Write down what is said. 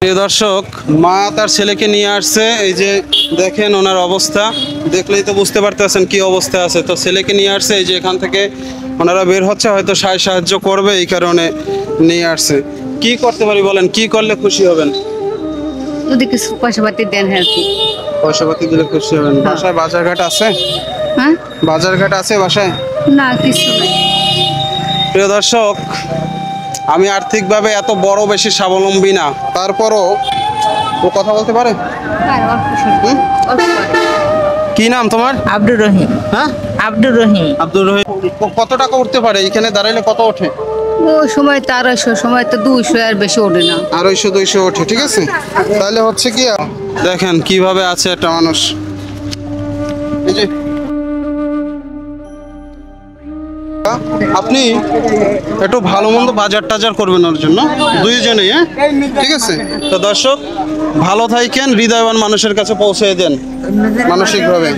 প্রিয় দর্শক, মা তার ছেলেকে নিয়ে আসছে। এই যে দেখেন ওনার অবস্থা, দেখলেই তো বুঝতে পারতেছেন কি অবস্থা আছে। তো ছেলেকে নিয়ে আসছে, এই যে এখান থেকে ওনারা বের হচ্ছে, হয়তো সাহায্য করবে এই কারণে নিয়ে আসছে। কি করতে পারি বলেন, কি করলে খুশি হবেন? যদি কিছু পয়সা পাতি দেন আর কি। পয়সা পাতি দিলে খুশি হবেন। বাসায় বাজারঘাট আছে? হ্যাঁ, বাজারঘাট আছে বাসায়? না কিছু নাই। প্রিয় দর্শক, আমি আর্থিকভাবে এত বড় বেশি স্বাবলম্বী না, তারপরও ও কথা বলতে পারে। আর অল্প স্বল্প, অল্প পারে। কি নাম তোমার? আব্দুর রহিম। হ্যাঁ, আব্দুর রহিম। আব্দুর রহিম। কত টাকা উঠতে পারে এখানে দাঁড়াইলে? কত ওঠে? ও সময় তো 250, সময় তো 200 আর বেশি ওঠে না। 250-200 ওঠে, ঠিক আছে। তাহলে হচ্ছে কি, দেখেন কিভাবে আছে একটা মানুষ। এই যে আপনি একটু ভালো মন্দ বাজার টাজার করবেন ওর জন্য, দুইজনেই। হ্যাঁ, ঠিক আছে। তো দর্শক, ভালো থাকেন, হৃদয়বান মানুষের কাছে পৌঁছে দেন মানসিকভাবে।